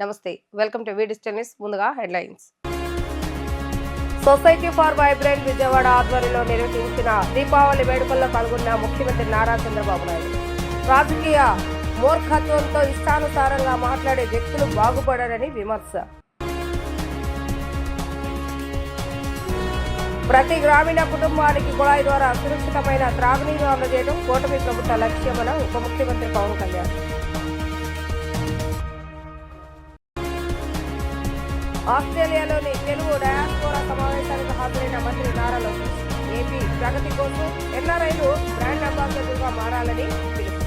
నమస్తే, welcome to digital news. ముందుగా headlines. Society for vibrant Vijayawada ఆధ్వర్యంలో నిర్వహించిన దీపావళి వేడుకల్లో పాల్గొన్న ముఖ్యమంత్రి నారా చంద్రబాబు నాయుడు. రాజకీయ మూర్ఖత్వంతో ఇష్టానుసారంగా మాట్లాడే వ్యక్తులు బాగుపడరని విమర్శ. ప్రతి గ్రామీణ కుటుంబానికి కుళాయి ద్వారా సురక్షితమైన త్రాగునీరు అందజేయడం కూటమి ప్రభుత్వ లక్ష్యమని ఉప ముఖ్యమంత్రి పవన్ కళ్యాణ్. ఆస్ట్రేలియాలోని తెలుగు డయాస్పోరా సమావేశానికి హాజరైన మంత్రి నారా లోకేష్. ఏపీ ప్రగతి కోసం ఎన్ఆర్ఐలు బ్రాండ్ అంబాసిడర్గా మారాలని పిలుపు.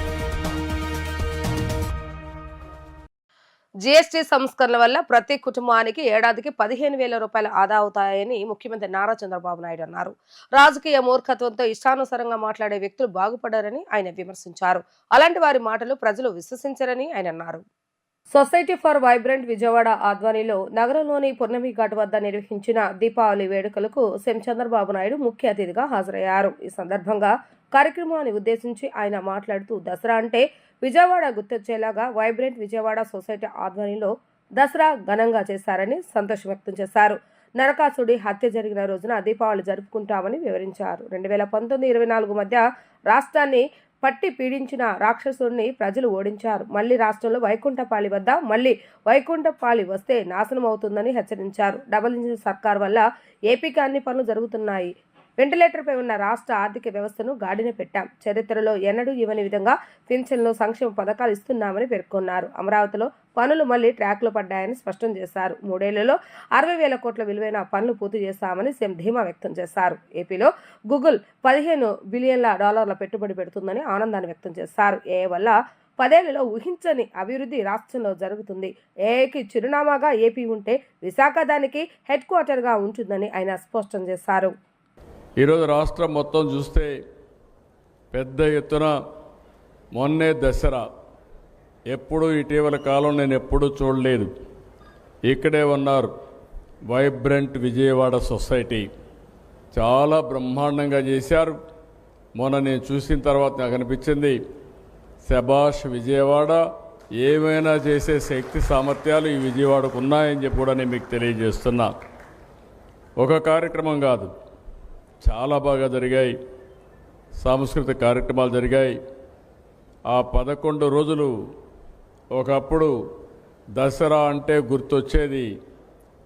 జీఎస్టీ సంస్కరణల వల్ల ప్రతి కుటుంబానికి ఏడాదికి 15,000 రూపాయలు ఆదా అవుతాయని ముఖ్యమంత్రి నారా చంద్రబాబు నాయుడు అన్నారు. రాజకీయ మూర్ఖత్వంతో ఇష్టానుసారంగా మాట్లాడే వ్యక్తులు బాగుపడారని ఆయన విమర్శించారు. అలాంటి వారి మాటలు ప్రజలు విశ్వసించరని ఆయన అన్నారు. సొసైటీ ఫర్ వైబ్రెంట్ విజయవాడ ఆధ్వర్యంలో నగరంలోని పున్నమి ఘాట్ వద్ద నిర్వహించిన దీపావళి వేడుకలకు సీఎం చంద్రబాబు నాయుడు ముఖ్య అతిథిగా హాజరయ్యారు. ఈ సందర్భంగా కార్యక్రమాన్ని ఉద్దేశించి ఆయన మాట్లాడుతూ దసరా అంటే విజయవాడ గుర్తొచ్చేలాగా వైబ్రెంట్ విజయవాడ సొసైటీ ఆధ్వర్యంలో దసరా ఘనంగా చేశారని సంతోషం వ్యక్తం చేశారు. నరకాసుడి హత్య జరిగిన రోజున దీపావళి జరుపుకుంటామని వివరించారు. 2019-24 మధ్య రాష్ట్రాన్ని పట్టి పీడించిన రాక్షసుడిని ప్రజలు ఓడించారు. మళ్లీ రాష్ట్రంలో వైకుంఠపాళి వద్ద మళ్లీ వైకుంఠపాళి వస్తే నాశనం అవుతుందని హెచ్చరించారు. డబుల్ ఇంజిన్ సర్కార్ వల్ల ఏపీకి అన్ని పనులు జరుగుతున్నాయి. వెంటిలేటర్పై ఉన్న రాష్ట్ర ఆర్థిక వ్యవస్థను గాడిన పెట్టాం. చరిత్రలో ఎన్నడూ ఇవ్వని విధంగా పింఛన్లు, సంక్షేమ పథకాలు ఇస్తున్నామని పేర్కొన్నారు. అమరావతిలో పనులు మళ్లీ ట్రాక్లో పడ్డాయని స్పష్టం చేశారు. 3 ఏళ్లలో 60,000 కోట్ల విలువైన పనులు పూర్తి చేస్తామని సీఎం ధీమా వ్యక్తం చేశారు. ఏపీలో గూగుల్ $15 బిలియన్ల పెట్టుబడి పెడుతుందని ఆనందాన్ని వ్యక్తం చేశారు. ఏ వల్ల 10 ఏళ్లలో ఊహించని అభివృద్ధి రాష్ట్రంలో జరుగుతుంది. ఏఐకి చిరునామాగా ఏపీ ఉంటే విశాఖ దానికి హెడ్ క్వార్టర్గా ఉంటుందని ఆయన స్పష్టం చేశారు. ఈరోజు రాష్ట్రం మొత్తం చూస్తే పెద్ద ఎత్తున మొన్నే దసరా ఎప్పుడు ఇటీవల కాలం నేను ఎప్పుడూ చూడలేదు. ఇక్కడే ఉన్నారు వైబ్రెంట్ విజయవాడ సొసైటీ చాలా బ్రహ్మాండంగా చేశారు. మొన్న నేను చూసిన తర్వాత నాకు అనిపించింది శభాష్ విజయవాడ, ఏమైనా చేసే శక్తి సామర్థ్యాలు ఈ విజయవాడకు ఉన్నాయని చెప్పి కూడా నేను మీకు తెలియజేస్తున్నా. ఒక కార్యక్రమం కాదు, చాలా బాగా జరిగాయి. సాంస్కృతిక కార్యక్రమాలు జరిగాయి. ఆ 11 రోజులు ఒకప్పుడు దసరా అంటే గుర్తొచ్చేది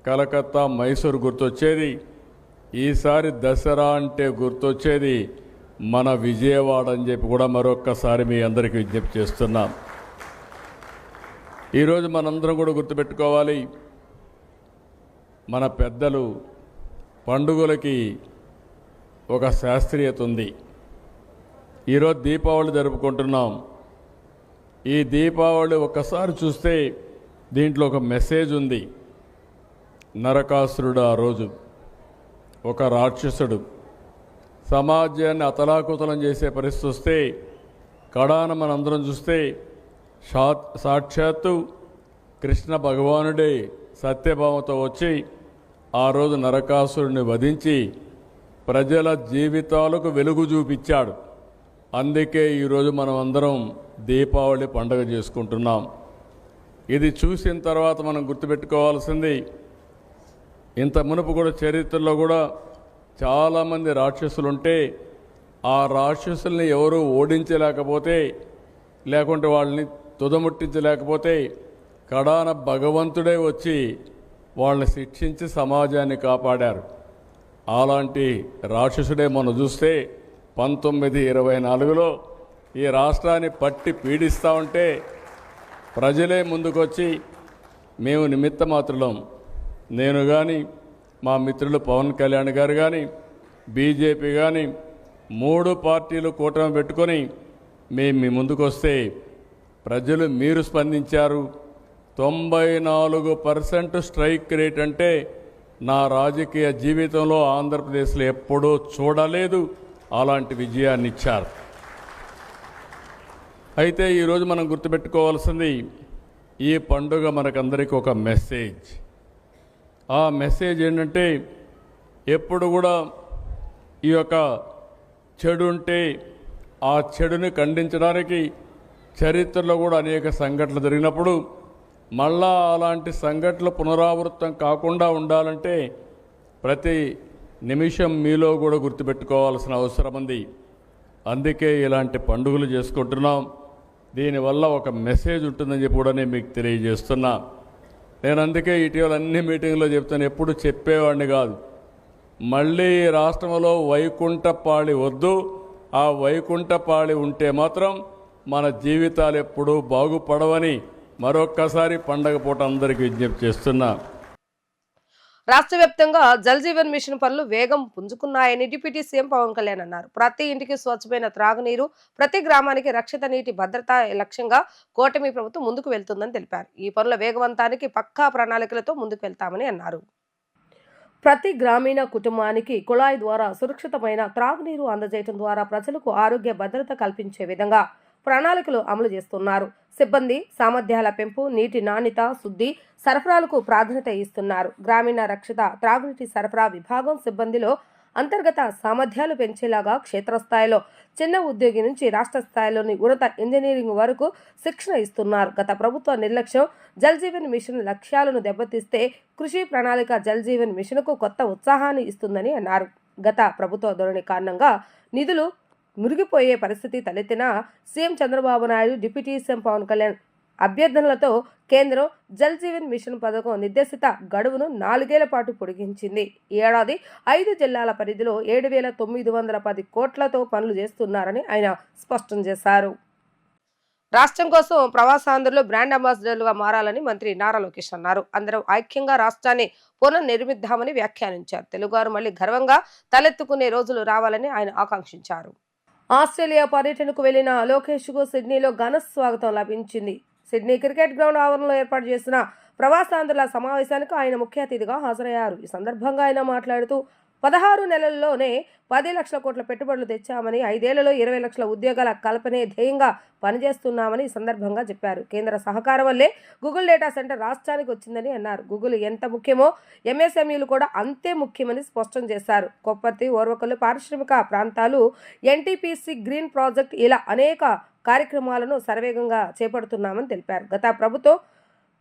కలకత్తా, మైసూరు గుర్తొచ్చేది. ఈసారి దసరా అంటే గుర్తొచ్చేది మన విజయవాడ అని చెప్పి కూడా మరొక్కసారి మీ అందరికీ విజ్ఞప్తి చేస్తున్నాం. ఈరోజు మనందరం కూడా గుర్తుపెట్టుకోవాలి, మన పెద్దలు పండుగలకి ఒక శాస్త్రీయత ఉంది. ఈరోజు దీపావళి జరుపుకుంటున్నాం. ఈ దీపావళి ఒక్కసారి చూస్తే దీంట్లో ఒక మెసేజ్ ఉంది. నరకాసురుడు ఆ రోజు ఒక రాక్షసుడు సమాజాన్ని అతలాకుతలం చేసే పరిస్థితి వస్తే కడాన మనందరం చూస్తే సాక్షాత్తు కృష్ణ భగవానుడే సత్యభామతో వచ్చి ఆ రోజు నరకాసురుడిని వధించి ప్రజల జీవితాలకు వెలుగు చూపించాడు. అందుకే ఈరోజు మనం అందరం దీపావళి పండుగ చేసుకుంటున్నాం. ఇది చూసిన తర్వాత మనం గుర్తుపెట్టుకోవాల్సింది, ఇంత మునుపు కూడా చరిత్రలో కూడా చాలామంది రాక్షసులు ఉంటే ఆ రాక్షసుల్ని ఎవరూ ఓడించలేకపోతే, లేకుంటే వాళ్ళని తుదముట్టించలేకపోతే కడాన భగవంతుడే వచ్చి వాళ్ళని శిక్షించి సమాజాన్ని కాపాడారు. అలాంటి రాక్షసుడే మనం చూస్తే 1924లో ఈ రాష్ట్రాన్ని పట్టి పీడిస్తూ ఉంటే ప్రజలే ముందుకొచ్చి మేము నిమిత్త మాత్రులం, నేను కానీ మా మిత్రులు పవన్ కళ్యాణ్ గారు కానీ బీజేపీ కానీ 3 పార్టీలు కూటమి పెట్టుకొని మేము మీ ముందుకొస్తే ప్రజలు మీరు స్పందించారు. 94% స్ట్రైక్ రేట్ అంటే నా రాజకీయ జీవితంలో ఆంధ్రప్రదేశ్లో ఎప్పుడూ చూడలేదు. అలాంటి విజయాన్ని ఇచ్చారు. అయితే ఈరోజు మనం గుర్తుపెట్టుకోవాల్సింది, ఈ పండుగ మనకందరికీ ఒక మెసేజ్. ఆ మెసేజ్ ఏంటంటే ఎప్పుడు కూడా ఈ యొక్క చెడు ఉంటే ఆ చెడుని ఖండించడానికి చరిత్రలో కూడా అనేక సంఘటనలు జరిగినప్పుడు మళ్ళా అలాంటి సంఘటనలు పునరావృతం కాకుండా ఉండాలంటే ప్రతి నిమిషం మీలో కూడా గుర్తుపెట్టుకోవాల్సిన అవసరం ఉంది. అందుకే ఇలాంటి పండుగలు చేసుకుంటున్నాం. దీనివల్ల ఒక మెసేజ్ ఉంటుందని చెప్పి కూడా నేను మీకు తెలియజేస్తున్నా. నేను అందుకే ఇటీవల అన్ని మీటింగ్లో చెప్తాను, ఎప్పుడు చెప్పేవాడిని కాదు. మళ్ళీ ఈ రాష్ట్రంలో వైకుంఠపాళి వద్దు. ఆ వైకుంఠపాళి ఉంటే మాత్రం మన జీవితాలు ఎప్పుడూ బాగుపడవని మరొక్కసారి పండగ పూట అందరికీ విజ్ఞప్తి చేస్తున్నా. రాష్ట్ర వ్యాప్తంగా జల్ జీవన్ మిషన్ పనులు వేగం పుంజుకున్నాయని డిప్యూటీ సీఎం పవన్ కళ్యాణ్ అన్నారు. ప్రతి ఇంటికి స్వచ్ఛమైన త్రాగునీరు, ప్రతి గ్రామానికి రక్షిత నీటి భద్రత లక్ష్యంగా కూటమి ప్రభుత్వం ముందుకు వెళ్తుందని తెలిపారు. ఈ పనుల వేగవంతానికి పక్కా ప్రణాళికలతో ముందుకు వెళ్తామని అన్నారు. ప్రతి గ్రామీణ కుటుంబానికి కుళాయి ద్వారా సురక్షితమైన త్రాగునీరు అందజేయడం ద్వారా ప్రజలకు ఆరోగ్య భద్రత కల్పించే విధంగా ప్రణాళికలు అమలు చేస్తున్నారు. సిబ్బంది సామర్థ్యాల పెంపు, నీటి నాణ్యత, శుద్ధి, సరఫరాలకు ప్రాధాన్యత ఇస్తున్నారు. గ్రామీణ రక్షిత త్రాగునీటి సరఫరా విభాగం సిబ్బందిలో అంతర్గత సామర్థ్యాలు పెంచేలాగా క్షేత్రస్థాయిలో చిన్న ఉద్యోగి నుంచి రాష్ట్ర స్థాయిలోని ఉన్నత ఇంజనీరింగ్ వరకు శిక్షణ ఇస్తున్నారు. గత ప్రభుత్వ నిర్లక్ష్యం జల్ జీవన్ మిషన్ లక్ష్యాలను దెబ్బతీస్తే కృషి ప్రణాళిక జల్ జీవన్ మిషన్కు కొత్త ఉత్సాహాన్ని ఇస్తుందని అన్నారు. గత ప్రభుత్వ ధోరణి కారణంగా నిధులు మురిగిపోయే పరిస్థితి తలెత్తిన CM Chandrababu Naidu, deputy CM Pawan Kalyan అభ్యర్థనలతో కేంద్రం జల్ జీవన్ మిషన్ పథకం నిర్దేశిత గడువును 4 ఏళ్ల పాటు పొడిగించింది. ఈ ఏడాది 5 జిల్లాల పరిధిలో 7,910 కోట్లతో పనులు చేస్తున్నారని ఆయన స్పష్టం చేశారు. రాష్ట్రం కోసం ప్రవాసాంధ్రులు బ్రాండ్ అంబాసిడర్లుగా మారాలని మంత్రి నారా లోకేష్ అన్నారు. అందరం ఐక్యంగా రాష్ట్రాన్ని పునర్నిర్మిద్దామని వ్యాఖ్యానించారు. తెలుగువారు మళ్లీ గర్వంగా తలెత్తుకునే రోజులు రావాలని ఆయన ఆకాంక్షించారు. ఆస్ట్రేలియా పర్యటనకు వెళ్లిన లోకేష్ కు సిడ్నీలో ఘన స్వాగతం లభించింది. సిడ్నీ క్రికెట్ గ్రౌండ్ ఆవరణలో ఏర్పాటు చేసిన ప్రవాసాంధ్రుల సమావేశానికి ఆయన ముఖ్య అతిథిగా హాజరయ్యారు. ఈ సందర్భంగా ఆయన మాట్లాడుతూ 16 నెలల్లోనే 10 లక్షల కోట్ల పెట్టుబడులు తెచ్చామని, 5 ఏళ్లలో 20 లక్షల ఉద్యోగాల కల్పనే ధ్యేయంగా పనిచేస్తున్నామని ఈ సందర్భంగా చెప్పారు. కేంద్ర సహకారం వల్లే గూగుల్ డేటా సెంటర్ రాష్ట్రానికి వచ్చిందని అన్నారు. గూగుల్ ఎంత ముఖ్యమో ఎంఎస్ఎంఈలు కూడా అంతే ముఖ్యమని స్పష్టం చేశారు. కొప్పర్తి, ఓర్వకల్లు పారిశ్రామిక ప్రాంతాలు, ఎన్టీపీసీ గ్రీన్ ప్రాజెక్ట్ ఇలా అనేక కార్యక్రమాలను శరవేగంగా చేపడుతున్నామని తెలిపారు. గత ప్రభుత్వం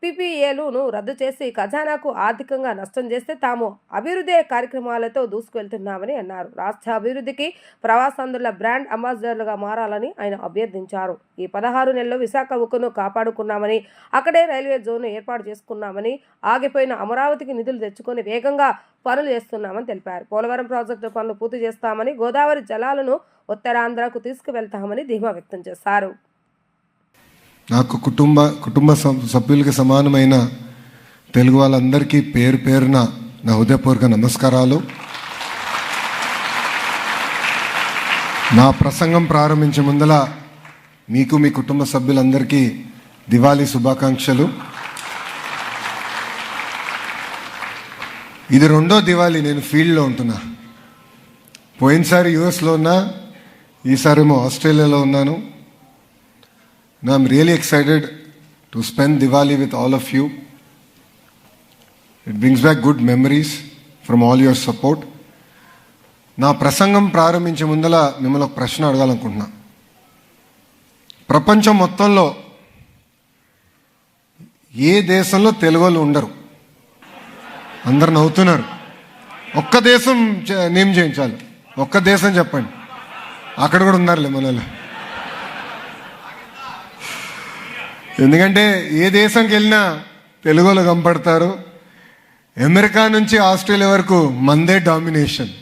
పీపీఏలను రద్దు చేసి ఖజానాకు ఆర్థికంగా నష్టం చేస్తే తాము అభివృద్ధి కార్యక్రమాలతో దూసుకువెళ్తున్నామని అన్నారు. రాష్ట్ర అభివృద్ధికి ప్రవాసాంధ్రుల బ్రాండ్ అంబాసిడర్లుగా మారాలని ఆయన అభ్యర్థించారు. ఈ 16 నెలల్లో విశాఖ ఉక్కును కాపాడుకున్నామని, అక్కడే రైల్వే జోన్ ఏర్పాటు చేసుకున్నామని, ఆగిపోయిన అమరావతికి నిధులు తెచ్చుకొని వేగంగా పనులు చేస్తున్నామని తెలిపారు. పోలవరం ప్రాజెక్టు పనులు పూర్తి చేస్తామని, గోదావరి జలాలను ఉత్తరాంధ్రకు తీసుకువెళ్తామని ధీమా వ్యక్తం చేశారు. నాకు కుటుంబ సభ్యులకి సమానమైన తెలుగు వాళ్ళందరికీ పేరు పేరున నా హృదయపూర్వక నమస్కారాలు. నా ప్రసంగం ప్రారంభించే ముందల మీకు, మీ కుటుంబ సభ్యులందరికీ దివాళీ శుభాకాంక్షలు. ఇది 2వ దివాళీ నేను ఫీల్డ్లో ఉంటున్నా. పోయినసారి యుఎస్లో ఉన్నా, ఈసారేమో ఆస్ట్రేలియాలో ఉన్నాను. Now I'm really excited to spend Diwali with all of you. It brings back good memories from all your support. నా ప్రసంగం ప్రారంభించే ముందల మిమ్మల్ని ఒక ప్రశ్న అడగాలనుకుంటున్నా. ప్రపంచం మొత్తంలో ఏ దేశంలో తెలుగు వాళ్ళు ఉండరు? అందరు నవ్వుతున్నారు. ఒక్క దేశం నేమ్ చేయించాలి. ఒక్క దేశం చెప్పండి. అక్కడ కూడా ఉన్నారులే మనలో. ఎందుకంటే ఏ దేశంకి వెళ్ళినా తెలుగు వాళ్ళు కనపడతారు. అమెరికా నుంచి ఆస్ట్రేలియా వరకు మందే డామినేషన్.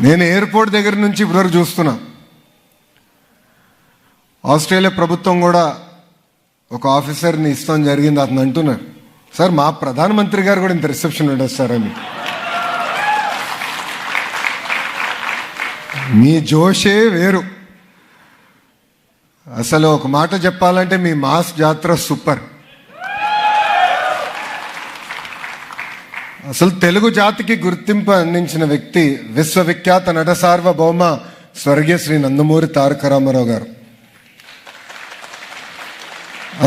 నేను ఎయిర్పోర్ట్ దగ్గర నుంచి ఇప్పటివరకు చూస్తున్నా. ఆస్ట్రేలియా ప్రభుత్వం కూడా ఒక ఆఫీసర్ని ఇస్తాం జరిగింది. అతను అంటున్నారు, సార్ మా ప్రధానమంత్రి గారు కూడా ఇంత రిసెప్షన్ ఉండదు సార్ అని. మీ జోషే వేరు. అసలు ఒక మాట చెప్పాలంటే మీ మాస్ జాతర సూపర్. అసలు తెలుగు జాతికి గుర్తింపు అందించిన వ్యక్తి విశ్వవిఖ్యాత నట సార్వభౌమ స్వర్గీయ శ్రీ నందమూరి తారక రామారావు గారు.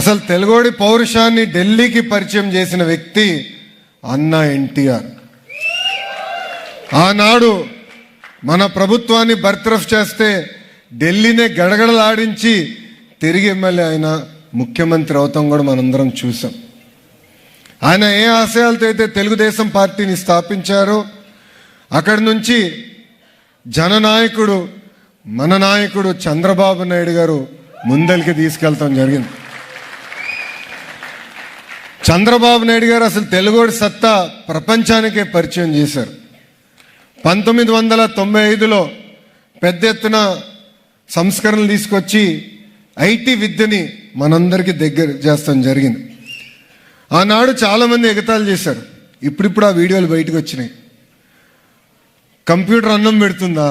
అసలు తెలుగోడి పౌరుషాన్ని ఢిల్లీకి పరిచయం చేసిన వ్యక్తి అన్న ఎన్టీఆర్. ఆనాడు మన ప్రభుత్వాన్ని బర్తరఫ్ చేస్తే ఢిల్లీనే గడగడలాడించి తిరిగి ఎమ్మెల్యే అయినా ముఖ్యమంత్రి అవుతాం కూడా మనందరం చూసాం. ఆయన ఏ ఆశయాలతో అయితే తెలుగుదేశం పార్టీని స్థాపించారో అక్కడి నుంచి జననాయకుడు మన నాయకుడు చంద్రబాబు నాయుడు గారు ముందరికి తీసుకెళ్తాం జరిగింది. చంద్రబాబు నాయుడు గారు అసలు తెలుగోడి సత్తా ప్రపంచానికే పరిచయం చేశారు. 1995లో పెద్ద ఎత్తున సంస్కరణలు తీసుకొచ్చి ఐటీ విద్యని మనందరికీ దగ్గర చేస్తాం జరిగింది. ఆనాడు చాలామంది ఎగతాళి చేశారు. ఇప్పుడిప్పుడు ఆ వీడియోలు బయటకు వచ్చినాయి. కంప్యూటర్ అన్నం పెడుతుందా,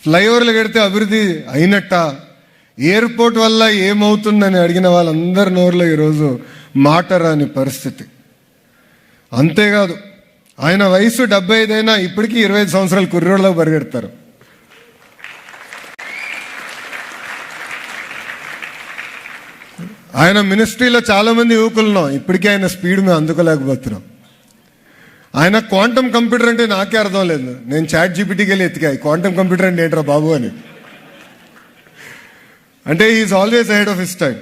ఫ్లైఓవర్లు కడితే అభివృద్ధి అయినట్ట, ఎయిర్పోర్ట్ వల్ల ఏమవుతుందని అడిగిన వాళ్ళందరి నోరులో ఈరోజు మాట రాని పరిస్థితి. అంతేకాదు, ఆయన వయసు 75 అయినా ఇప్పటికీ 25 సంవత్సరాలు కుర్రోళ్ళలో పరిగెడతారు. ఆయన మినిస్ట్రీలో చాలామంది యువకులను ఇప్పటికీ ఆయన స్పీడ్ మేము అందుకోలేకపోతున్నాం. ఆయన క్వాంటమ్ కంప్యూటర్ అంటే నాకే అర్థం లేదు. నేను చాట్ జీపీటీకి వెళ్ళి ఎత్తికా క్వాంటమ్ కంప్యూటర్ అంటే ఏంట్రా బాబు అని. అంటే is always ahead of his time.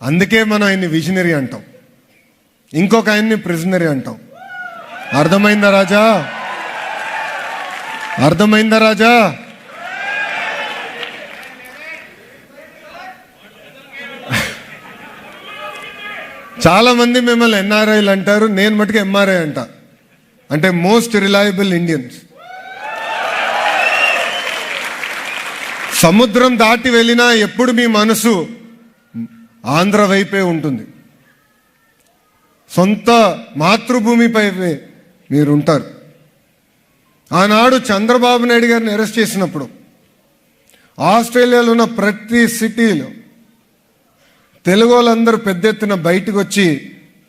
అందుకే మనం ఆయన్ని విజనరీ అంటాం, ఇంకొక ఆయన్ని ప్రిజనరీ అంటాం. అర్థమైందా రాజా? అర్థమైందా రాజా? చాలా మంది మిమ్మల్ని ఎన్ఆర్ఐలు అంటారు, నేను మటుకు ఎంఆర్ఐ అంట, అంటే మోస్ట్ రిలయబుల్ ఇండియన్స్. సముద్రం దాటి వెళ్ళినా ఎప్పుడు మీ మనసు ఆంధ్ర వైపే ఉంటుంది. సొంత మాతృభూమిపై మీరుంటారు. ఆనాడు చంద్రబాబు నాయుడు గారిని అరెస్ట్ చేసినప్పుడు ఆస్ట్రేలియాలో ఉన్న ప్రతి సిటీలో తెలుగు వాళ్ళందరూ పెద్ద ఎత్తున బయటకు వచ్చి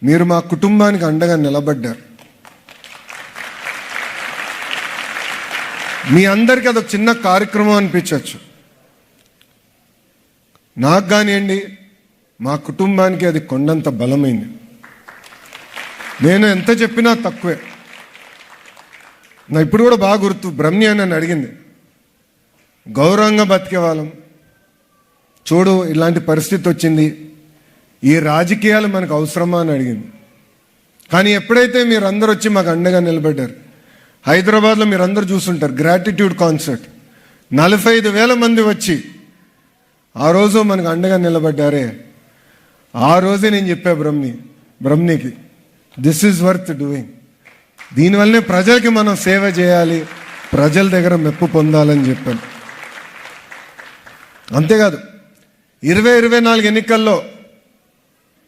మీరు మా కుటుంబానికి అండగా నిలబడ్డారు. మీ అందరికీ అదొక చిన్న కార్యక్రమం అనిపించవచ్చు. నాకు కానివ్వండి, మా కుటుంబానికి అది కొండంత బలమైంది. నేను ఎంత చెప్పినా తక్కువే. నా ఇప్పుడు కూడా బాగా గుర్తు, బ్రహ్మి అని నన్ను అడిగింది, గౌరవంగా బతికే వాళ్ళం చూడు, ఇలాంటి పరిస్థితి వచ్చింది, ఈ రాజకీయాలు మనకు అవసరమా అని అడిగింది. కానీ ఎప్పుడైతే మీరు అందరూ వచ్చి మాకు అండగా నిలబడ్డారు, హైదరాబాద్లో మీరు అందరూ చూస్తుంటారు గ్రాటిట్యూడ్ కాన్సర్ట్, 45,000 మంది వచ్చి ఆ రోజు మనకు అండగా నిలబడ్డారే, ఆ రోజే నేను చెప్పా బ్రహ్మనికి దిస్ ఈజ్ వర్త్ డూయింగ్. దీనివల్లనే ప్రజలకి మనం సేవ చేయాలి, ప్రజల దగ్గర మెప్పు పొందాలని చెప్పాను. అంతేకాదు, 2024 ఎన్నికల్లో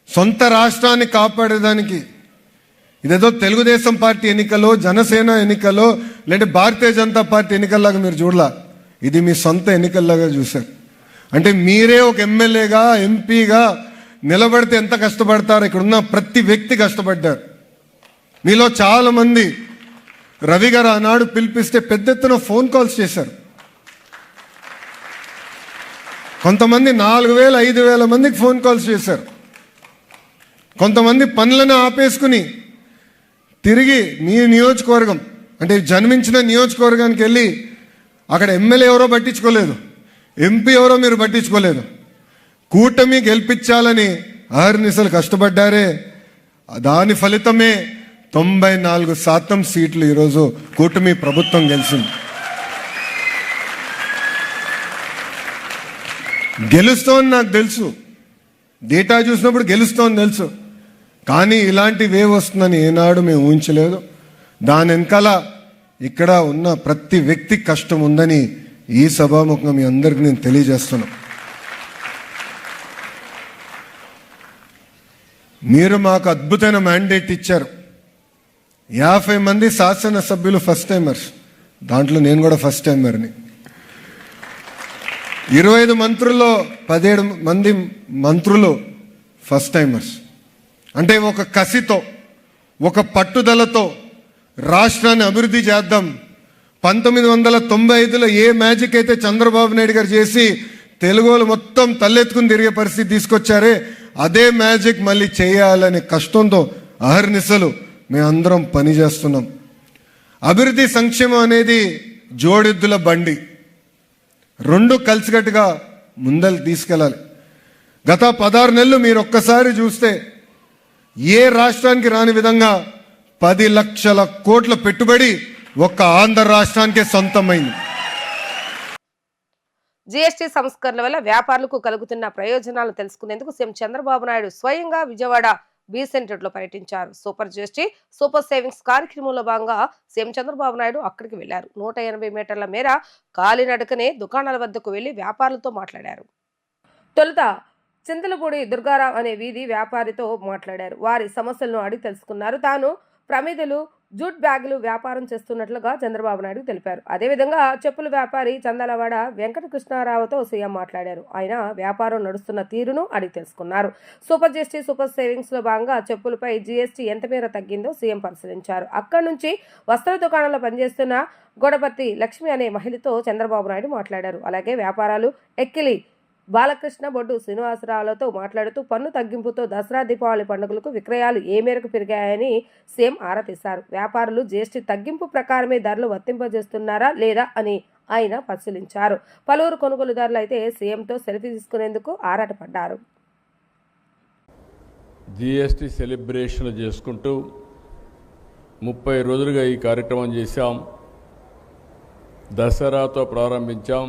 సొంత రాష్ట్రాన్ని కాపాడేదానికి, ఇదేదో తెలుగుదేశం పార్టీ ఎన్నికలో, జనసేన ఎన్నికలో, లేదంటే భారతీయ జనతా పార్టీ ఎన్నికల్లాగా మీరు చూడలా, ఇది మీ సొంత ఎన్నికల్లాగా చూశారు. అంటే మీరే ఒక ఎమ్మెల్యేగా, ఎంపీగా నిలబడితే ఎంత కష్టపడతారో ఇక్కడ ఉన్న ప్రతి వ్యక్తి కష్టపడ్డారు. మీలో చాలా మంది రవి గారు ఆనాడు పిలిపిస్తే పెద్ద ఎత్తున ఫోన్ కాల్స్ చేశారు. కొంతమంది 4,000, 5,000 మందికి ఫోన్ కాల్స్ చేశారు. కొంతమంది పనులను ఆపేసుకుని తిరిగి మీ నియోజకవర్గం, అంటే జన్మించిన నియోజకవర్గానికి వెళ్ళి అక్కడ ఎమ్మెల్యే ఎవరో పట్టించుకోలేదు, ఎంపీ ఎవరో మీరు పట్టించుకోలేదు, కూటమి గెలిపించాలని అహర్నిశలు కష్టపడ్డారే, దాని ఫలితమే 94% సీట్లు ఈరోజు కూటమి ప్రభుత్వం గెలిచింది. గెలుస్తోంది నాకు తెలుసు, డేటా చూసినప్పుడు గెలుస్తోంది తెలుసు, కానీ ఇలాంటి వేవ్ వస్తుందని ఏనాడు మేము ఊహించలేదు. దాని వెనకాల ఇక్కడ ఉన్న ప్రతి వ్యక్తి కష్టం ఉందని ఈ సభాముఖంగా మీ అందరికీ నేను తెలియజేస్తున్నాను. మీరు మాకు అద్భుతమైన మ్యాండేట్ ఇచ్చారు. 50 మంది శాసనసభ్యులు ఫస్ట్ టైమర్స్, దాంట్లో నేను కూడా ఫస్ట్ టైమర్ని. 25 మంత్రుల్లో 17 మంది మంత్రులు ఫస్ట్ టైమర్స్. అంటే ఒక కసితో, ఒక పట్టుదలతో రాష్ట్రాన్ని అభివృద్ధి చేద్దాం. 1995లో ఏ మ్యాజిక్ అయితే చంద్రబాబు నాయుడు గారు చేసి తెలుగు వాళ్ళు మొత్తం తలెత్తుకుని తిరిగే పరిస్థితి తీసుకొచ్చారే, అదే మ్యాజిక్ మళ్ళీ చేయాలనే కష్టంతో అహర్నిశలు మేమందరం పనిచేస్తున్నాం. అభివృద్ధి సంక్షేమం అనేది జోడెద్దుల బండి, రెండు కలిసికట్టుగా ముందలు తీసుకెళ్ళాలి. గత 16 నెలలు మీరు ఒక్కసారి చూస్తే ఏ రాష్ట్రానికి రాని విధంగా 10 లక్షల కోట్ల పెట్టుబడి ఒక్క ఆంధ్ర రాష్ట్రానికే సొంతమైంది. జీఎస్టీ సంస్కరణల వల్ల వ్యాపారులకు కలుగుతున్న ప్రయోజనాలు తెలుసుకునేందుకు సీఎం చంద్రబాబు నాయుడు స్వయంగా విజయవాడ బి సెంటర్లో పర్యటించారు. సూపర్ జీఎస్టీ సూపర్ సేవింగ్స్ కార్యక్రమంలో భాగంగా సీఎం చంద్రబాబు నాయుడు అక్కడికి వెళ్లారు. 180 మీటర్ల మేర కాలినడకనే దుకాణాల వద్దకు వెళ్లి వ్యాపారులతో మాట్లాడారు. తొలుత చింతలపూడి దుర్గారావు అనే వీధి వ్యాపారితో మాట్లాడారు. వారి సమస్యలను అడిగి తెలుసుకున్నారు. తాను ప్రమిదలు, జూట్ బ్యాగులు వ్యాపారం చేస్తున్నట్లుగా చంద్రబాబు నాయుడు తెలిపారు. అదేవిధంగా చెప్పుల వ్యాపారి చందలవాడ వెంకటకృష్ణారావుతో సీఎం మాట్లాడారు. ఆయన వ్యాపారం నడుస్తున్న తీరును అడిగి తెలుసుకున్నారు. సూపర్ జీఎస్టీ సూపర్ సేవింగ్స్ లో భాగంగా చెప్పులపై జీఎస్టీ ఎంత మేర తగ్గిందో సీఎం పరిశీలించారు. అక్కడి నుంచి వస్త్ర దుకాణంలో పనిచేస్తున్న గొడపత్తి లక్ష్మి అనే మహిళతో చంద్రబాబు నాయుడు మాట్లాడారు. అలాగే వ్యాపారాలు ఎక్కిలి బాలకృష్ణ, బొడ్డు శ్రీనివాసరావులతో మాట్లాడుతూ పన్ను తగ్గింపుతో దసరా, దీపావళి పండుగలకు విక్రయాలు ఏ మేరకు పెరిగాయని సీఎం ఆరా తీశారు. వ్యాపారులు జీఎస్టీ తగ్గింపు ప్రకారమే ధరలు వర్తింపజేస్తున్నారా లేదా అని ఆయన పరిశీలించారు. పలువురు కొనుగోలుదారులు అయితే సీఎంతో సెల్ఫీ తీసుకునేందుకు ఆరాటపడ్డారు. జీఎస్టీ సెలబ్రేషన్లు చేసుకుంటూ 30 రోజులుగా ఈ కార్యక్రమం చేశాం. దసరాతో ప్రారంభించాం.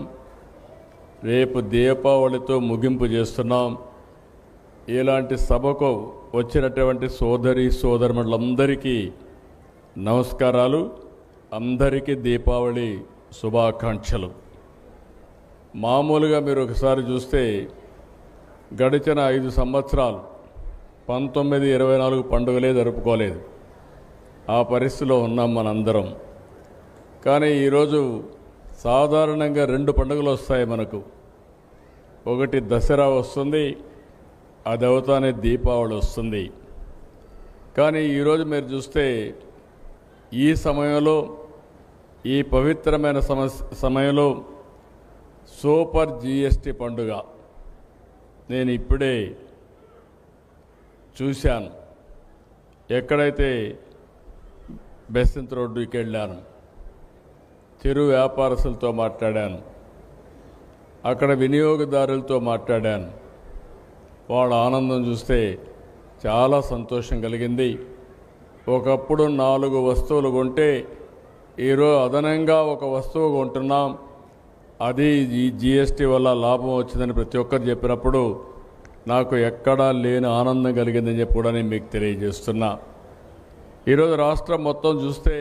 రేపు దీపావళితో ముగింపు చేస్తున్నాం. ఇలాంటి సభకు వచ్చినటువంటి సోదరీమణులందరికీ నమస్కారాలు. అందరికీ దీపావళి శుభాకాంక్షలు. మామూలుగా మీరు ఒకసారి చూస్తే గడిచిన 5 సంవత్సరాలు 19, 24 పండుగలే జరుపుకోలేదు. ఆ పరిస్థితిలో ఉన్నాం మనందరం. కానీ ఈరోజు సాధారణంగా 2 పండుగలు వస్తాయి మనకు. ఒకటి దసరా వస్తుంది, అది అవుతానే దీపావళి వస్తుంది. కానీ ఈరోజు మీరు చూస్తే ఈ సమయంలో, ఈ పవిత్రమైన సమయంలో సూపర్ జీఎస్టీ పండుగ నేను ఇప్పుడే చూశాను. ఎక్కడైతే బెసెంత్ రోడ్డుకి వెళ్ళాను, చిరు వ్యాపారస్తులతో మాట్లాడాను, అక్కడ వినియోగదారులతో మాట్లాడాను. వాళ్ళ ఆనందం చూస్తే చాలా సంతోషం కలిగింది. ఒకప్పుడు 4 వస్తువులు కొంటే ఈరోజు అదనంగా 1 వస్తువు కొంటున్నాం. అది ఈ జీఎస్టీ వల్ల లాభం వచ్చిందని ప్రతి ఒక్కరు చెప్పినప్పుడు నాకు ఎక్కడా లేని ఆనందం కలిగిందని చెప్పి కూడా నేను మీకు తెలియజేస్తున్నా. ఈరోజు రాష్ట్రం మొత్తం చూస్తే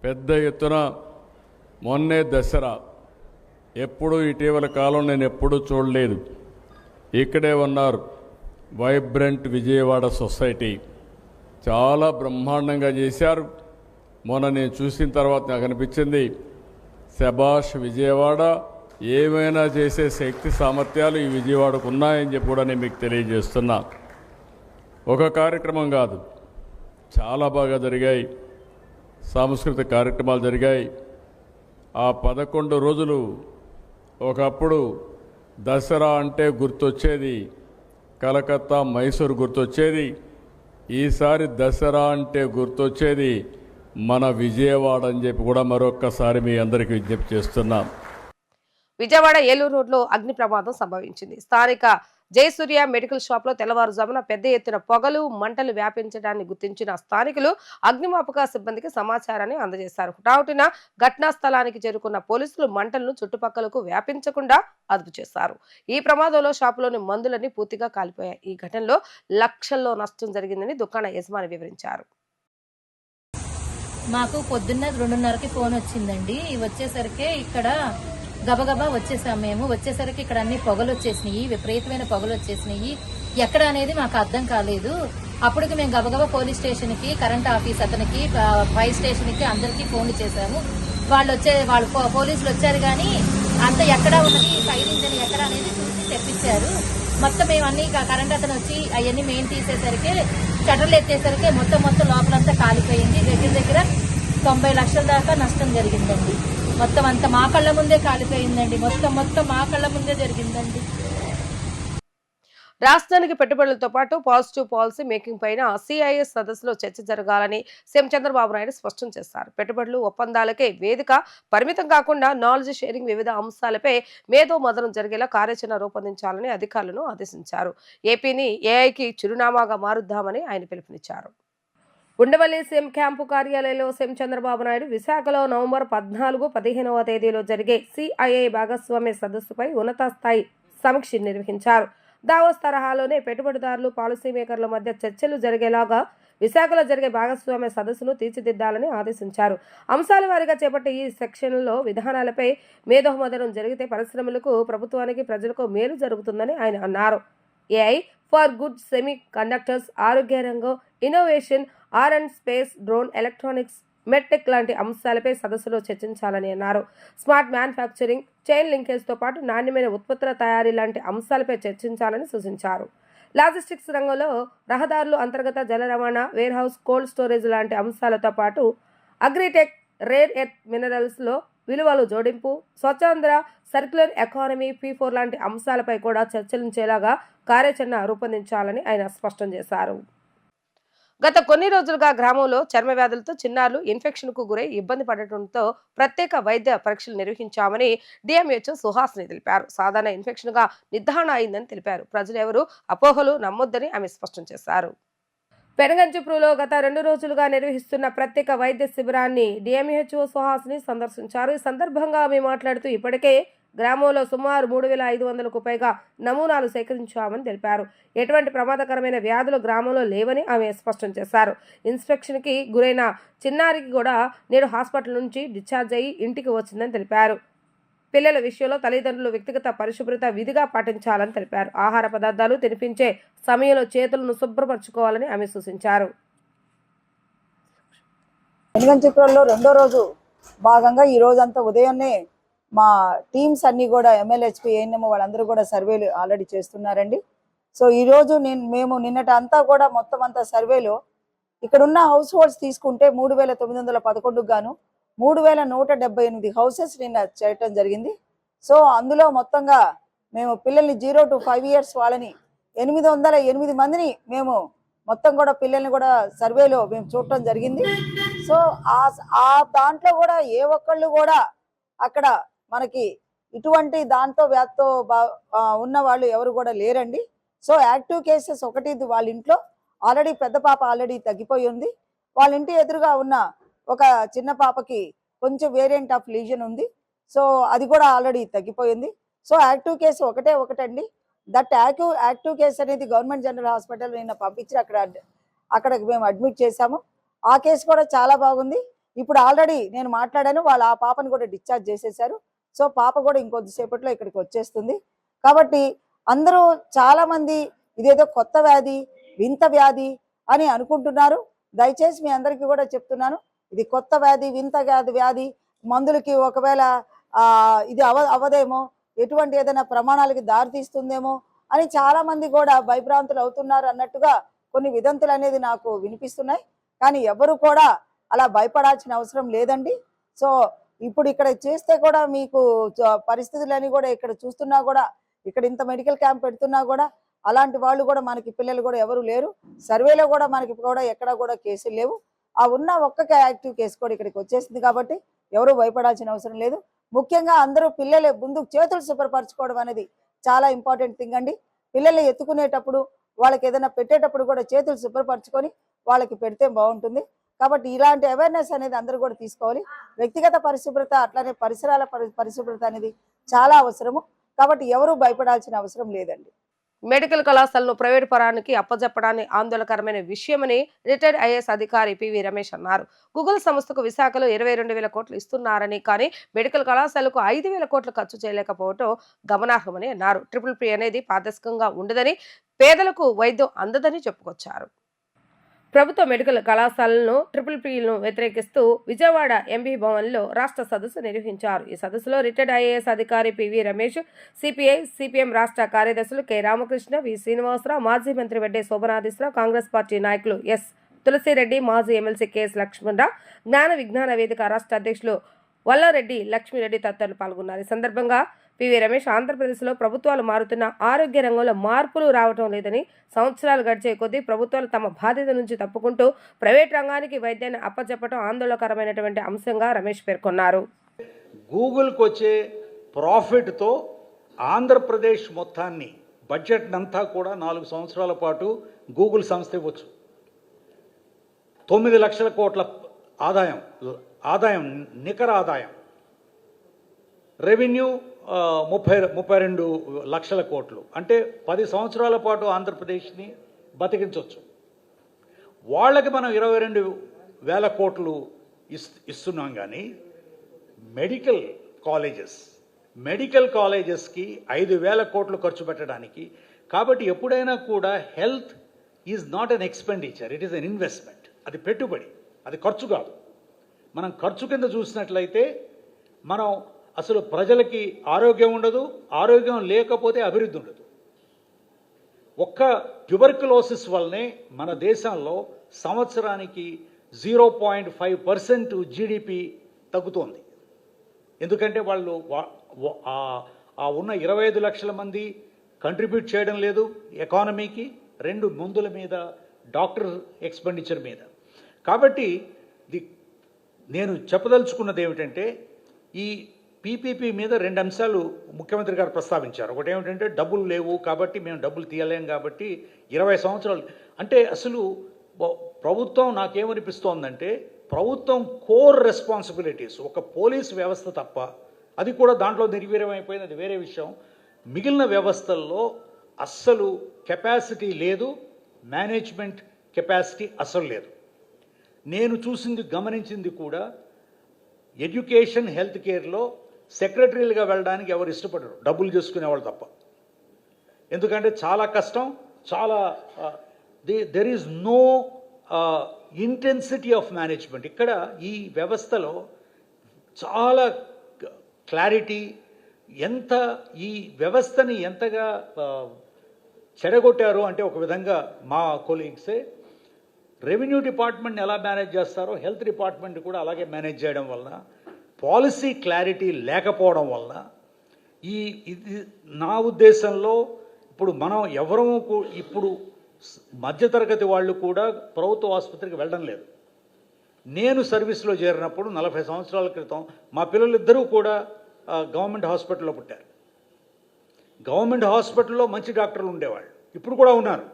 పెద్ద ఎత్తున మొన్నే దసరా, ఎప్పుడు ఇటీవల కాలం నేను ఎప్పుడూ చూడలేదు. ఇక్కడే ఉన్నారు వైబ్రెంట్ విజయవాడ సొసైటీ, చాలా బ్రహ్మాండంగా చేశారు. మొన్న నేను చూసిన తర్వాత నాకు అనిపించింది, శభాష్ విజయవాడ, ఏమైనా చేసే శక్తి సామర్థ్యాలు ఈ విజయవాడకు ఉన్నాయని చెప్పి కూడా నేను మీకు తెలియజేస్తున్నా. ఒక కార్యక్రమం కాదు, చాలా బాగా జరిగాయి. సాంస్కృతిక కార్యక్రమాలు జరిగాయి. ఆ 11 రోజులు ఒకప్పుడు దసరా అంటే గుర్తొచ్చేది కలకత్తా, మైసూరు గుర్తొచ్చేది. ఈసారి దసరా అంటే గుర్తొచ్చేది మన విజయవాడ అని చెప్పి కూడా మరొక్కసారి మీ అందరికీ విజ్ఞప్తి చేస్తున్నాం. విజయవాడ ఏలూరు రోడ్లో అగ్ని ప్రమాదం సంభవించింది. స్థానిక జయసూర్య మెడికల్ షాప్ లో తెల్లవారుజామున పెద్ద ఎత్తున పొగలు, మంటలు వ్యాపించడాన్ని గుర్తించిన స్థానికులు అగ్నిమాపక సిబ్బందికి సమాచారాన్ని అందజేశారు. హుటాహుటిన ఘటనా స్థలానికి చేరుకున్న పోలీసులు మంటలను చుట్టుపక్కలకు వ్యాపించకుండా అదుపు చేశారు. ఈ ప్రమాదంలో షాపులోని మందులన్నీ పూర్తిగా కాలిపోయాయి. ఈ ఘటనలో లక్షల్లో నష్టం జరిగిందని దుకాణ యజమాని వివరించారు. మాకు పొద్దున్న 2:30కి ఫోన్ వచ్చిందండి. వచ్చేసరికి ఇక్కడ గబగబా వచ్చేసాం. మేము వచ్చేసరికి ఇక్కడ అన్ని పొగలు వచ్చేసినాయి, విపరీతమైన పొగలు వచ్చేసినాయి. ఎక్కడ అనేది మాకు అర్థం కాలేదు. అప్పటికి మేము గబగబా పోలీస్ స్టేషన్ కి, కరెంట్ ఆఫీస్ అతనికి, ఫైర్ స్టేషన్ కి అందరికీ ఫోన్లు చేశాము. వాళ్ళు పోలీసులు వచ్చారు కానీ అంత ఎక్కడ ఉన్నది, ఫైర్ ఇంజన్ ఎక్కడ అనేది చూసి తెప్పించారు. మొత్తం మేము అన్ని కరెంట్ అతను వచ్చి అవన్నీ మెయిన్ తీసేసరికి, షటర్లు ఎత్తేసరికి మొత్తం లోపలంతా కాలిపోయింది. దగ్గర 90 లక్షల దాకా నష్టం జరిగిందండి. మొత్తం అంతా మా కళ్ళ ముందే కాలిపోయిందండి. మొత్తం మా కళ్ళ ముందే జరిగిందండి. రాష్ట్రానికి పెట్టుబడులతో పాటు పాజిటివ్ పాలసీ మేకింగ్ పైన సిఐఎస్ సదస్సులో చర్చ జరగాలని సీఎం చంద్రబాబు నాయుడు స్పష్టం చేశారు. పెట్టుబడులు ఒప్పందాలకే వేదిక పరిమితం కాకుండా నాలెడ్జ్ షేరింగ్ వివిధ అంశాలపై మేధో మదనం జరిగేలా కార్యాచరణ రూపొందించాలని అధికారులను ఆదేశించారు. ఏపీని ఏఐకి చిరునామాగా మారుద్దామని ఆయన పిలుపునిచ్చారు. ఉండవల్లి సీఎం క్యాంపు కార్యాలయంలో సీఎం చంద్రబాబు నాయుడు విశాఖలో నవంబర్ 14-15వ తేదీలో జరిగే సిఐఐ భాగస్వామ్య సదస్సుపై ఉన్నత స్థాయి సమీక్ష నిర్వహించారు. దావోస్ తరహాలోనే పెట్టుబడిదారులు పాలసీ మేకర్ల మధ్య చర్చలు జరిగేలాగా విశాఖలో జరిగే భాగస్వామ్య సదస్సును తీర్చిదిద్దాలని ఆదేశించారు. అంశాల వారీగా చేపట్టే ఈ సెక్షన్లో విధానాలపై మేధోమథనం జరిగితే పరిశ్రమలకు, ప్రభుత్వానికి, ప్రజలకు మేలు జరుగుతుందని ఆయన అన్నారు. AI for good, semiconductors, ఆరోగ్య రంగం, innovation, R and D space, drone, electronics, medtech లాంటి అంశాలపై సదస్సులో చర్చించాలని అన్నారు. స్మార్ట్ మ్యానుఫ్యాక్చరింగ్, చైన్ లింకేజ్తో పాటు నాణ్యమైన ఉత్పత్తుల తయారీ లాంటి అంశాలపై చర్చించాలని సూచించారు. లాజిస్టిక్స్ రంగంలో రహదారులు, అంతర్గత జల రవాణా, వేర్ హౌస్, కోల్డ్ స్టోరేజ్ లాంటి అంశాలతో పాటు అగ్రిటెక్, రేర్ ఎర్త్ మినరల్స్లో విలువలు జోడింపు, స్వచ్ఛాంధ్ర, సర్క్యులర్ ఎకానమీ, P4 లాంటి అంశాలపై కూడా చర్చించేలాగా కార్యాచరణ రూపొందించాలని ఆయన స్పష్టం చేశారు. గత కొన్ని రోజులుగా గ్రామంలో చర్మ వ్యాధులతో చిన్నారులు ఇన్ఫెక్షన్కు గురై ఇబ్బంది పడటంతో ప్రత్యేక వైద్య పరీక్షలు నిర్వహించామని డిఎంహెచ్ఓ సుహాసిని తెలిపారు. సాధారణ ఇన్ఫెక్షన్గా నిర్ధారణ అయిందని తెలిపారు. ప్రజలు ఎవరూ అపోహలు నమ్మొద్దని ఆమె స్పష్టం చేశారు. పెనగంచిప్రోలో గత 2 రోజులుగా నిర్వహిస్తున్న ప్రత్యేక వైద్య శిబిరాన్ని డిఎంహెచ్ఓ సుహాసిని సందర్శించారు. ఈ సందర్భంగా ఆమె మాట్లాడుతూ ఇప్పటికే గ్రామంలో సుమారు 3,500కు పైగా నమూనాలు సేకరించామని తెలిపారు. ఎటువంటి ప్రమాదకరమైన వ్యాధులు గ్రామంలో లేవని ఆమె స్పష్టం చేశారు. ఇన్స్పెక్షన్కి గురైన చిన్నారికి కూడా నేడు హాస్పిటల్ నుంచి డిశ్చార్జ్ అయ్యి ఇంటికి వచ్చిందని తెలిపారు. పిల్లల విషయంలో తల్లిదండ్రులు వ్యక్తిగత పరిశుభ్రత విధిగా పాటించాలని తెలిపారు. ఆహార పదార్థాలు తినిపించే సమయంలో చేతులను శుభ్రపరచుకోవాలని ఆమె సూచించారు. పెనుగంచిప్రోల్లో 2వ రోజు భాగంగా ఈ రోజంతా ఉదయాన్నే మా టీమ్స్ అన్నీ కూడా MLHP, ANM వాళ్ళందరూ కూడా సర్వేలు ఆల్రెడీ చేస్తున్నారండి. సో ఈరోజు మేము నిన్నటి అంతా కూడా మొత్తం అంతా సర్వేలో ఇక్కడున్న హౌస్ హోల్డ్స్ తీసుకుంటే 3,911 గాను 3,178 హౌసెస్ నిన్న చేయటం జరిగింది. సో అందులో మొత్తంగా మేము పిల్లల్ని 0 to 5 years వాళ్ళని 808 మందిని మేము మొత్తం కూడా పిల్లల్ని కూడా సర్వేలో మేము చూడటం జరిగింది. సో ఆ దాంట్లో కూడా ఏ ఒక్కళ్ళు కూడా అక్కడ మనకి ఇటువంటి దాంతో వ్యాధితో ఉన్న వాళ్ళు ఎవరు కూడా లేరండి. సో యాక్టివ్ కేసెస్ ఒకటి వాళ్ళ ఇంట్లో ఆల్రెడీ పెద్ద పాప ఆల్రెడీ తగ్గిపోయి ఉంది. వాళ్ళ ఇంటి ఎదురుగా ఉన్న ఒక చిన్న పాపకి కొంచెం వేరియంట్ ఆఫ్ లీజన్ ఉంది. సో అది కూడా ఆల్రెడీ తగ్గిపోయింది. సో యాక్టివ్ కేసు ఒకటండి. దట్ యాక్టివ్ కేసు అనేది గవర్నమెంట్ జనరల్ హాస్పిటల్ నిన్న పంపించి అక్కడికి మేము అడ్మిట్ చేశాము. ఆ కేసు కూడా చాలా బాగుంది. ఇప్పుడు ఆల్రెడీ నేను మాట్లాడాను, వాళ్ళు ఆ పాపను కూడా డిశ్చార్జ్ చేసేశారు. సో పాప కూడా ఇంకొద్దిసేపట్లో ఇక్కడికి వచ్చేస్తుంది. కాబట్టి అందరూ చాలా మంది ఇదేదో కొత్త వ్యాధి, వింత వ్యాధి అని అనుకుంటున్నారు. దయచేసి మీ అందరికీ కూడా చెప్తున్నాను, ఇది కొత్త వ్యాధి, వింత వ్యాధి, మందులకి ఒకవేళ ఇది అవ్వదేమో, ఎటువంటి ఏదైనా ప్రమాణాలకి దారితీస్తుందేమో అని చాలా మంది కూడా భయభ్రాంతులు అవుతున్నారు అన్నట్టుగా కొన్ని విదంతులు అనేది నాకు వినిపిస్తున్నాయి. కానీ ఎవరు కూడా అలా భయపడాల్సిన అవసరం లేదండి. సో ఇప్పుడు ఇక్కడ చేస్తే కూడా మీకు పరిస్థితులని కూడా ఇక్కడ చూస్తున్నా కూడా, ఇక్కడ ఇంత మెడికల్ క్యాంప్ పెడుతున్నా కూడా అలాంటి వాళ్ళు కూడా మనకి పిల్లలు కూడా ఎవరు లేరు. సర్వేలో కూడా మనకి కూడా ఎక్కడ కూడా కేసులు లేవు. ఆ ఉన్న ఒక్క యాక్టివ్ కేసు కూడా ఇక్కడికి వచ్చేసింది. కాబట్టి ఎవరు భయపడాల్సిన అవసరం లేదు. ముఖ్యంగా అందరూ పిల్లలు ముందు చేతులు శుభ్రపరచుకోవడం అనేది చాలా ఇంపార్టెంట్ థింగ్ అండి. పిల్లల్ని ఎత్తుకునేటప్పుడు, వాళ్ళకి ఏదైనా పెట్టేటప్పుడు కూడా చేతులు శుభ్రపరచుకొని వాళ్ళకి పెడితే బాగుంటుంది. కాబట్టి ఇలాంటి అవేర్నెస్ అనేది అందరూ కూడా తీసుకోవాలి. వ్యక్తిగత పరిశుభ్రత అట్లానే పరిసరాల పరిశుభ్రత అనేది చాలా అవసరము. కాబట్టి ఎవరు భయపడాల్సిన అవసరం లేదండి. మెడికల్ కళాశాలను ప్రైవేటు పరానికి అప్పజెప్పడాన్ని ఆందోళనకరమైన విషయమని రిటైర్డ్ ఐఏఎస్ అధికారి పివి రమేష్ అన్నారు. గూగుల్ సంస్థకు విశాఖలో 22,000 కోట్లు ఇస్తున్నారని, కానీ మెడికల్ కళాశాలకు 5,000 కోట్లు ఖర్చు చేయలేకపోవడం గమనార్హమని అన్నారు. PPP అనేది పారదర్శకంగా ఉండదని, పేదలకు వైద్యం అందదని చెప్పుకొచ్చారు. ప్రభుత్వ మెడికల్ కళాశాలను PPPలను వ్యతిరేకిస్తూ విజయవాడ ఎంబీ భవన్లో రాష్ట్ర సదస్సు నిర్వహించారు. ఈ సదస్సులో రిటైర్డ్ ఐఏఎస్ అధికారి పివి రమేష్, సిపిఐ సిపిఎం రాష్ట్ర కార్యదర్శులు కె రామకృష్ణ, వి శ్రీనివాసరావు, మాజీ మంత్రి వెడ్డే శోభనాధీశ్వరరావు, కాంగ్రెస్ పార్టీ నాయకులు ఎస్ తులసిరెడ్డి, మాజీ ఎమ్మెల్సీ కెఎస్ లక్ష్మణరావు, జ్ఞాన విజ్ఞాన వేదిక రాష్ట్ర అధ్యక్షులు వల్లారెడ్డి లక్ష్మీరెడ్డి తదితరులు పాల్గొన్నారు. ఈ సందర్భంగా పివి రమేష్ ఆంధ్రప్రదేశ్లో ప్రభుత్వాలు మారుతున్న ఆరోగ్య రంగంలో మార్పులు రావటం లేదని, సంవత్సరాలు గడిచే కొద్దీ ప్రభుత్వాలు తమ బాధ్యత నుంచి తప్పుకుంటూ ప్రైవేట్ రంగానికి వైద్యాన్ని అప్పచెప్పడం ఆందోళనకరమైనటువంటి అంశంగా రమేష్ పేర్కొన్నారు. గూగుల్కి వచ్చే ప్రాఫిట్తో ఆంధ్రప్రదేశ్ మొత్తాన్ని బడ్జెట్ అంతా కూడా 4 సంవత్సరాల పాటు గూగుల్ సంస్థ ఇవ్వచ్చు. 9 లక్షల కోట్ల ఆదాయం నికర ఆదాయం, రెవెన్యూ 32 లక్షల కోట్లు. అంటే 10 సంవత్సరాల పాటు ఆంధ్రప్రదేశ్ని బతికించవచ్చు. వాళ్ళకి మనం 22,000 కోట్లు ఇస్తున్నాం. కానీ మెడికల్ కాలేజెస్కి 5,000 కోట్లు ఖర్చు పెట్టడానికి. కాబట్టి ఎప్పుడైనా కూడా health is not an expenditure, it is an investment. అది పెట్టుబడి, అది ఖర్చు కాదు. మనం ఖర్చు కింద చూసినట్లయితే మనం అసలు ప్రజలకి ఆరోగ్యం ఉండదు, ఆరోగ్యం లేకపోతే అభివృద్ధి ఉండదు. ఒక్క ట్యూబర్కులోసిస్ వల్లనే మన దేశంలో సంవత్సరానికి 0.5% జీడిపి తగ్గుతోంది. ఎందుకంటే వాళ్ళు ఉన్న 25 లక్షల మంది కంట్రిబ్యూట్ చేయడం లేదు ఎకానమీకి, 2 మందుల మీద, డాక్టర్ ఎక్స్పెండిచర్ మీద. కాబట్టి నేను చెప్పదలుచుకున్నది ఏమిటంటే, ఈ పీపీపీ మీద 2 అంశాలు ముఖ్యమంత్రి గారు ప్రస్తావించారు. ఒకటి ఏమిటంటే డబ్బులు లేవు కాబట్టి మేము డబ్బులు తీయలేం కాబట్టి 20 సంవత్సరాలు. అంటే అసలు ప్రభుత్వం నాకేమనిపిస్తోందంటే, ప్రభుత్వం కోర్ రెస్పాన్సిబిలిటీస్ ఒక పోలీస్ వ్యవస్థ తప్ప, అది కూడా దాంట్లో నిర్వీర్యమైపోయింది, అది వేరే విషయం. మిగిలిన వ్యవస్థల్లో అస్సలు కెపాసిటీ లేదు, మేనేజ్మెంట్ కెపాసిటీ అస్సలు లేదు. నేను చూసింది, గమనించింది కూడా, ఎడ్యుకేషన్ హెల్త్ కేర్లో సెక్రటరీలుగా వెళ్ళడానికి ఎవరు ఇష్టపడరు, డబ్బులు చేసుకునేవాళ్ళు తప్ప. ఎందుకంటే చాలా కష్టం, చాలా there is no intensity of management. ఇక్కడ ఈ వ్యవస్థలో చాలా క్లారిటీ, ఎంత ఈ వ్యవస్థని ఎంతగా చెడగొట్టారు అంటే, ఒక విధంగా మా కొలీగ్సే రెవెన్యూ డిపార్ట్మెంట్ని ఎలా మేనేజ్ చేస్తారో హెల్త్ డిపార్ట్మెంట్ కూడా అలాగే మేనేజ్ చేయడం వలన, పాలసీ క్లారిటీ లేకపోవడం వలన, ఇది నా ఉద్దేశంలో ఇప్పుడు మనం ఇప్పుడు మధ్యతరగతి వాళ్ళు కూడా ప్రభుత్వ ఆసుపత్రికి వెళ్ళడం లేదు. నేను సర్వీస్లో చేరినప్పుడు 40 సంవత్సరాల క్రితం మా పిల్లలిద్దరూ కూడా గవర్నమెంట్ హాస్పిటల్లో పుట్టారు. గవర్నమెంట్ హాస్పిటల్లో మంచి డాక్టర్లు ఉండేవాళ్ళు, ఇప్పుడు కూడా ఉన్నారు.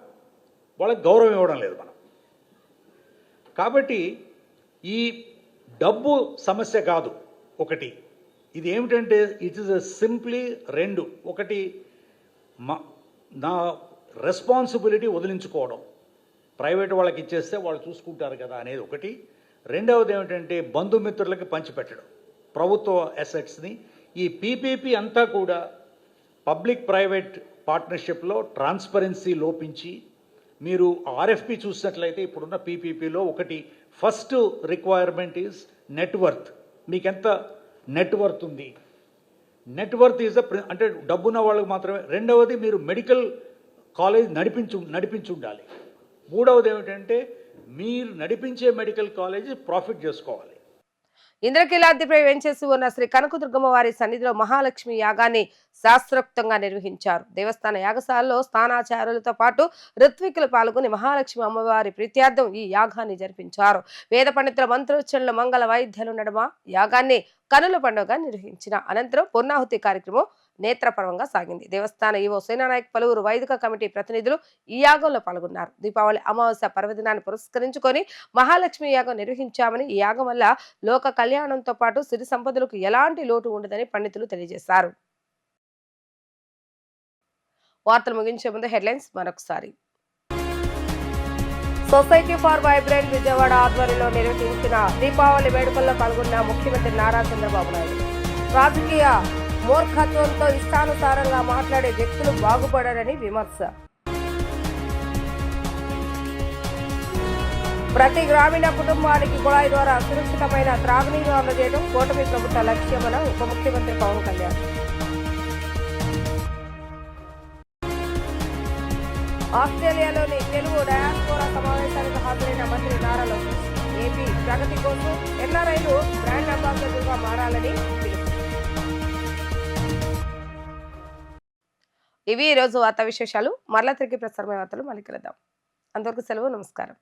వాళ్ళకి గౌరవం ఇవ్వడం లేదు మనం. కాబట్టి ఈ డబ్బు సమస్య కాదు ఒకటి. ఇది ఏమిటంటే ఇట్ ఈస్ సింప్లీ 2. ఒకటి, నా రెస్పాన్సిబిలిటీ వదిలించుకోవడం, ప్రైవేట్ వాళ్ళకి ఇచ్చేస్తే వాళ్ళు చూసుకుంటారు కదా అనేది ఒకటి. రెండవది ఏమిటంటే బంధుమిత్రులకి పంచిపెట్టడం ప్రభుత్వ అసెట్స్ని. ఈ పీపీపీ అంతా కూడా పబ్లిక్ ప్రైవేట్ పార్ట్నర్షిప్లో ట్రాన్స్పరెన్సీ లోపించి, మీరు ఆర్ఎఫ్పి చూసినట్లయితే ఇప్పుడున్న పీపీపీలో ఒకటి, ఫస్ట్ రిక్వైర్మెంట్ ఈజ్ నెట్వర్త్. మీకెంత నెట్వర్త్ ఉంది, నెట్వర్త్ ఈజ్ అంటే డబ్బున్న వాళ్ళకి మాత్రమే. రెండవది, మీరు మెడికల్ కాలేజ్ నడిపించి ఉండాలి. మూడవది ఏమిటంటే మీరు నడిపించే మెడికల్ కాలేజ్ ప్రాఫిట్ చేసుకోవాలి. ఇంద్రకీలాద్రిపై వెంచేసి ఉన్న శ్రీ కనకదుర్గమ్మ వారి సన్నిధిలో మహాలక్ష్మి యాగాన్ని శాస్త్రోక్తంగా నిర్వహించారు. దేవస్థాన యాగశాలలో స్థానాచారులతో పాటు ఋత్వికులు పాల్గొని మహాలక్ష్మి అమ్మవారి ప్రీత్యార్థం ఈ యాగాన్ని జరిపించారు. వేద పండితుల మంత్రోచ్చరణలు, మంగళ వాయిద్యాలు నడుమ యాగాన్ని కనుల పండుగ నిర్వహించిన అనంతరం పూర్ణాహుతి కార్యక్రమం నేత్రపర్వంగా సాగింది. దేవస్థాన ఈవో సేనానాయక్, పలువురు వైదిక కమిటీ ప్రతినిధులు ఈ యాగంలో పాల్గొన్నారు. దీపావళి అమావాస్య పర్వదినాన్ని పురస్కరించుకొని మహాలక్ష్మి యాగం నిర్వహించామని, ఈ యాగం వల్ల లోక కళ్యాణంతో పాటు సిరి సంపదలకు ఎలాంటి లోటు ఉండదని పండితులు తెలియజేశారు. వార్తలు ముగించే ముందు హెడ్లైన్స్ మరొకసారి. సొసైటీ ఫర్ వైబ్రెంట్ విజయవాడ ఆధ్వర్యంలో నిర్వహించిన దీపావళి వేడుకల్లో పాల్గొన్న ముఖ్యమంత్రి నారా చంద్రబాబు నాయుడు. రాజకీయ మూర్ఖత్వంతో ఇష్టానుసారంగా మాట్లాడే వ్యక్తులు బాగుపడారని విమర్శ. ప్రతి గ్రామీణ కుటుంబానికి కుళాయి ద్వారా సురక్షితమైన త్రాగునీరు అందజేయడం కూటమి ప్రభుత్వ లక్ష్యమని ఉప ముఖ్యమంత్రి పవన్ కళ్యాణ్. ఆస్ట్రేలియాలోని తెలుగు డయాస్పోరా సమావేశానికి హాజరైన మంత్రి నారా లోకేష్. ఏపీ ప్రగతి కోసం ఎన్ఆర్ఐలు బ్రాండ్ అంబాసిడర్గా మారాలని పిలుపు. ఇవి ఈ రోజు వార్తా విశేషాలు. మరలా తిరిగి ప్రసారమైన వార్తలు మళ్ళీ కలుద్దాం. అంతవరకు సెలవు. నమస్కారం.